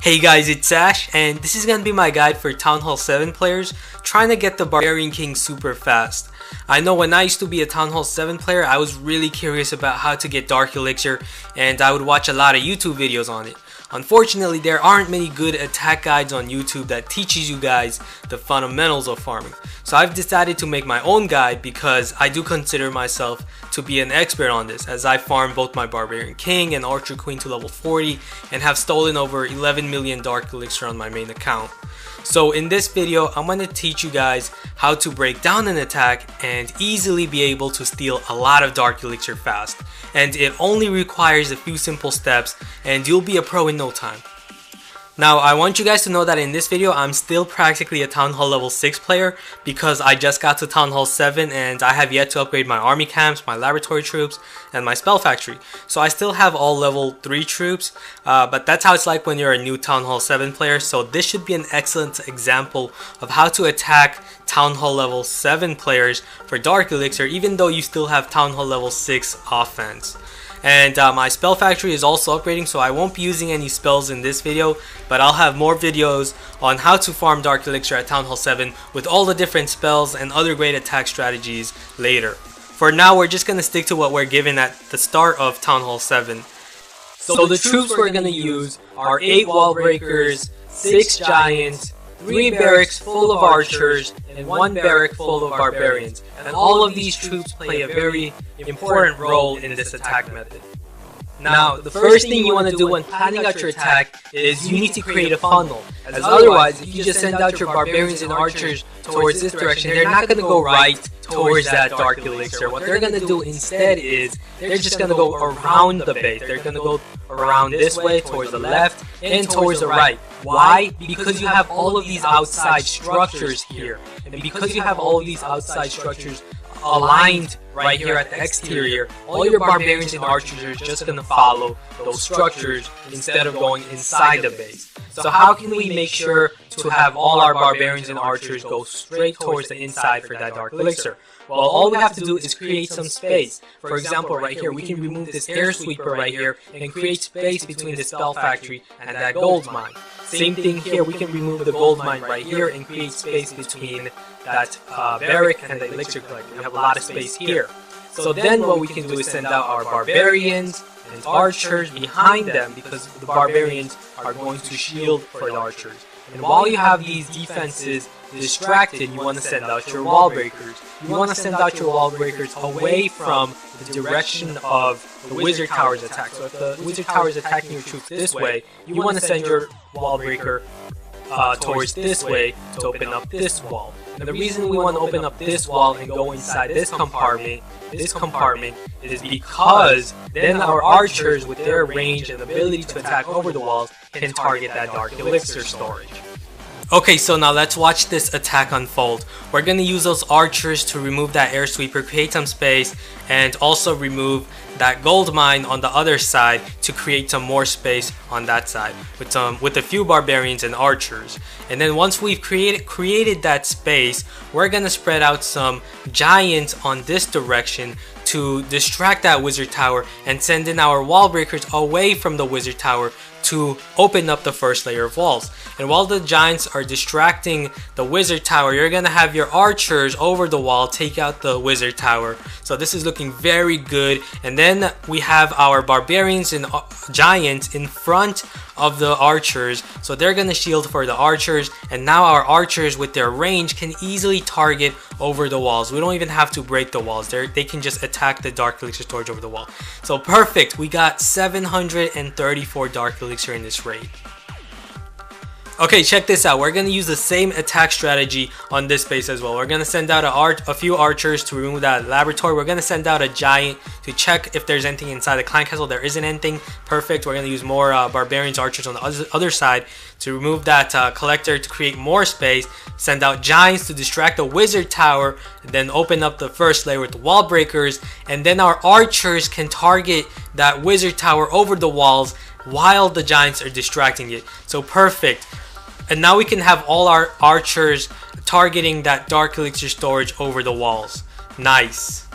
Hey guys, it's Ash, and this is going to be my guide for Town Hall 7 players trying to get the Barbarian King super fast. I know when I used to be a Town Hall 7 player, I was really curious about how to get Dark Elixir, and I would watch a lot of YouTube videos on it. Unfortunately, there aren't many good attack guides on YouTube that teaches you guys the fundamentals of farming. So I've decided to make my own guide because I do consider myself to be an expert on this, as I farm both my Barbarian King and Archer Queen to level 40 and have stolen over 11 million Dark Elixir on my main account. So in this video, I'm going to teach you guys how to break down an attack and easily be able to steal a lot of Dark Elixir fast. And it only requires a few simple steps and you'll be a pro in no time. Now, I want you guys to know that in this video, I'm still practically a Town Hall level 6 player because I just got to Town Hall 7 and I have yet to upgrade my army camps, my laboratory troops, and my spell factory. So I still have all level 3 troops, but that's how it's like when you're a new Town Hall 7 player. So this should be an excellent example of how to attack Town Hall level 7 players for Dark Elixir, even though you still have Town Hall level 6 offense. And my spell factory is also upgrading, so I won't be using any spells in this video, but I'll have more videos on how to farm Dark Elixir at Town Hall 7 with all the different spells and other great attack strategies later. For now, we're just going to stick to what we're given at the start of Town Hall 7. So the troops we're going to use are 8 wall breakers, 6 giants, 3 barracks full of archers, and 1 barrack full of barbarians. And all of these troops play a very important role in this attack method. Now, the first thing you want to do when planning out your attack is you need to create a funnel. As otherwise, if you just send out your barbarians and archers towards this direction, they're not going to go right towards that Dark Elixir. What they're going to do instead is they're just going to go around the base. They're going to go around this way, towards the left, and towards the right. Why? Because you have all of these outside structures here. And because you have all of these outside structures aligned right here at the exterior, all your barbarians and archers are just going to follow those structures instead of going inside the base. So how can we make sure to have all our barbarians and archers go straight towards the inside for that Dark Elixir? Well, all we have to do is create some space. For example, right here, we can remove this air sweeper right here and create space between the spell factory and that gold mine. Same thing here, we can remove the gold mine right here and create space between that barrack and the elixir collector. We have a lot of space here. So then what we can do is send out our barbarians and archers behind them, because the barbarians are going to shield for the archers. And while you have these defenses distracted, you want to send out your wall breakers. You want to send out your wall breakers away from the direction of the wizard tower's attack. So if the wizard tower is attacking your troops this way, you want to send your wall breaker towards this way to open up this wall. And the reason we want to open up this wall and go inside this compartment is because then our archers, with their range and ability to attack over the walls, can target that Dark Elixir storage. Okay, so now let's watch this attack unfold. We're going to use those archers to remove that air sweeper, create some space, and also remove that gold mine on the other side to create some more space on that side with a few barbarians and archers. And then once we've created that space, we're going to spread out some giants on this direction to distract that wizard tower and send in our wall breakers away from the wizard tower to open up the first layer of walls. And while the giants are distracting the wizard tower, you're gonna have your archers over the wall take out the wizard tower. So this is looking very good. And then we have our barbarians and giants in front of the archers, so they're gonna shield for the archers. And now our archers with their range can easily target over the walls. We don't even have to break the walls. They can just attack the Dark Elixir storage over the wall. So perfect, we got 734 Dark Elixir in this raid. Okay, check this out. We're going to use the same attack strategy on this base as well. We're going to send out a few archers to remove that laboratory. We're going to send out a giant to check if there's anything inside the clan castle. There isn't anything. Perfect. We're going to use more barbarians, archers on the other side to remove that collector to create more space. Send out giants to distract the wizard tower, and then open up the first layer with the wall breakers. And then our archers can target that wizard tower over the walls while the giants are distracting it. So perfect. And now we can have all our archers targeting that Dark Elixir storage over the walls. Nice.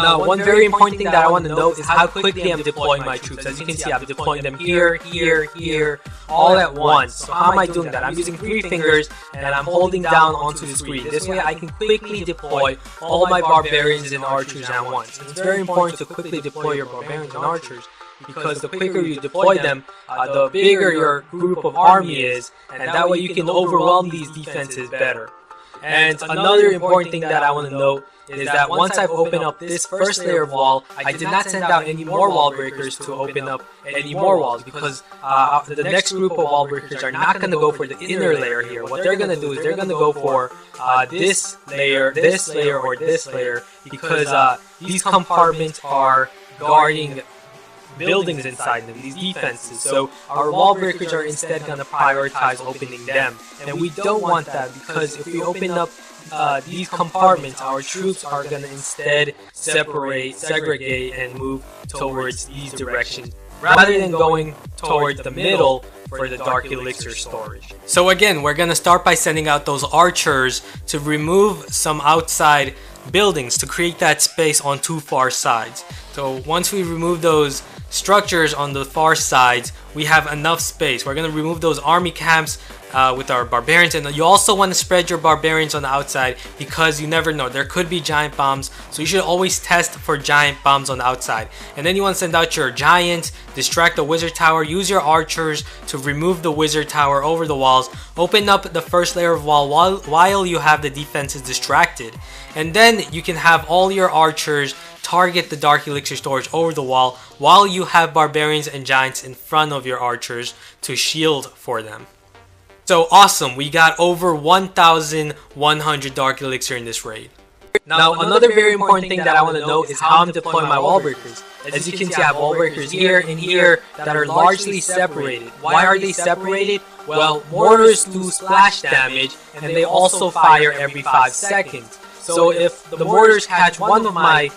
Now, one very important thing that I want to note is how quickly I'm deploying my troops. As you can see, I'm deploying them here, here, here, all at once. So how am I doing that? I'm using 3 fingers and I'm holding down onto the screen. This way I can quickly deploy all my barbarians and archers at once. It's very important to quickly deploy your barbarians and archers, because the quicker you deploy them, the bigger your group of army is, and that way you can overwhelm these defenses better. And another important thing that I want to note is that once I've opened up this first layer of wall, I did not send out any more wall breakers to open up any more walls, because the next group of wall breakers are not going to go for the inner layer here. What they're going to do is they're going to go for this layer, or this layer, because these compartments are guarding buildings inside them, these defenses. So our wall breakers are instead going to prioritize opening them, and we don't want that, because if we open up these compartments, our troops are going to instead segregate and move towards these directions, rather than going towards the middle for the dark elixir storage. So again, we're going to start by sending out those archers to remove some outside buildings to create that space on 2 far sides. So once we remove those structures on the far sides, we have enough space. We're going to remove those army camps with our barbarians, and you also want to spread your barbarians on the outside, because you never know, there could be giant bombs, so you should always test for giant bombs on the outside. And then you want to send out your giants, distract the wizard tower, use your archers to remove the wizard tower over the walls, open up the first layer of wall while you have the defenses distracted, and then you can have all your archers target the dark elixir storage over the wall while you have barbarians and giants in front of your archers to shield for them. So awesome, we got over 1,100 dark elixir in this raid. Now another very important thing that I want to note is how I'm deploying my wall breakers. As you can see, I have wall breakers here and here that are largely separated. Why are they separated? Well, mortars do splash damage, and they also fire every 5 seconds. So if the mortars catch one of my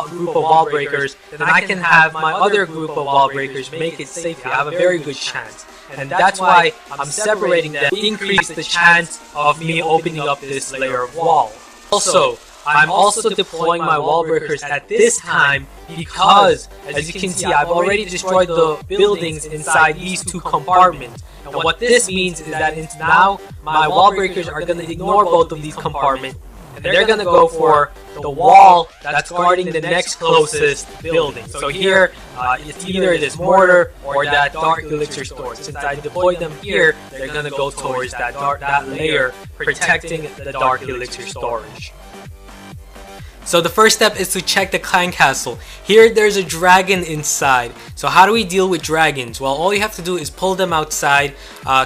group of wall breakers, then I can have my other group of wall breakers make it safely. I have a very good chance. And that's why I'm separating them to increase the chance of me opening up this layer of wall. Also, I'm also deploying my wall breakers at this time because, as you can see, I've already destroyed the buildings inside these 2 compartments. And what this means is that now my wall breakers are going to ignore both of these compartments, and they're going to go for the wall that's guarding the next closest building. So here, it's either this mortar or that dark elixir storage. Since I deployed them here, they're going to go towards that layer, protecting the dark elixir storage. So the first step is to check the clan castle. Here there's a dragon inside. So how do we deal with dragons? Well, all you have to do is pull them outside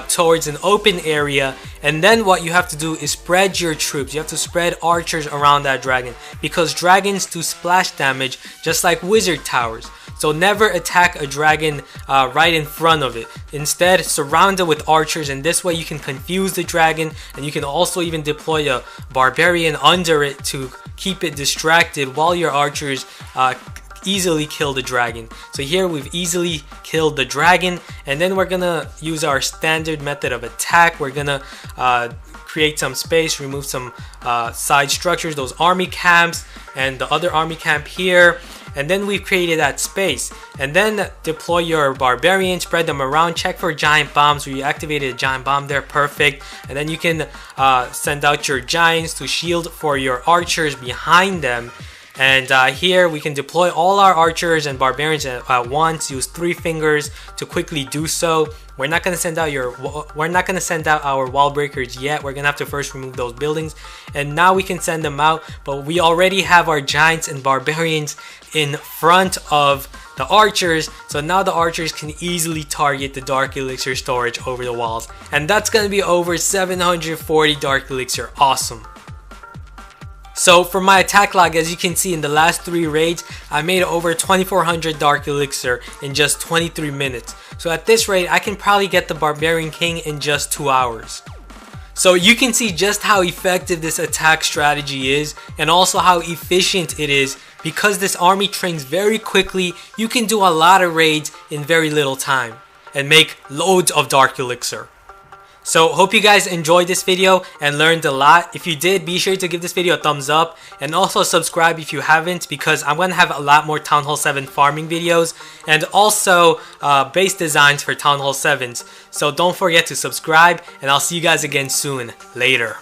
towards an open area, and then what you have to do is spread your troops. You have to spread archers around that dragon, because dragons do splash damage just like wizard towers. So never attack a dragon right in front of it. Instead, surround it with archers, and this way you can confuse the dragon, and you can also even deploy a barbarian under it to keep it distracted while your archers easily kill the dragon. So here we've easily killed the dragon, and then we're gonna use our standard method of attack. We're gonna create some space, remove some side structures, those army camps and the other army camp here, and then we've created that space. And then deploy your barbarians, spread them around, check for giant bombs. We activated a giant bomb there, perfect. And then you can send out your giants to shield for your archers behind them. And here we can deploy all our archers and barbarians at once. Use 3 fingers to quickly do so. We're not gonna send out our wall breakers yet. We're gonna have to first remove those buildings, and now we can send them out. But we already have our giants and barbarians in front of the archers, so now the archers can easily target the dark elixir storage over the walls. And that's gonna be over 740 dark elixir. Awesome. So for my attack log, as you can see, in the last 3 raids, I made over 2400 dark elixir in just 23 minutes. So at this rate, I can probably get the Barbarian King in just 2 hours. So you can see just how effective this attack strategy is, and also how efficient it is. Because this army trains very quickly, you can do a lot of raids in very little time and make loads of dark elixir. So hope you guys enjoyed this video and learned a lot. If you did, be sure to give this video a thumbs up and also subscribe if you haven't, because I'm going to have a lot more Town Hall 7 farming videos and also base designs for Town Hall 7s. So don't forget to subscribe, and I'll see you guys again soon. Later.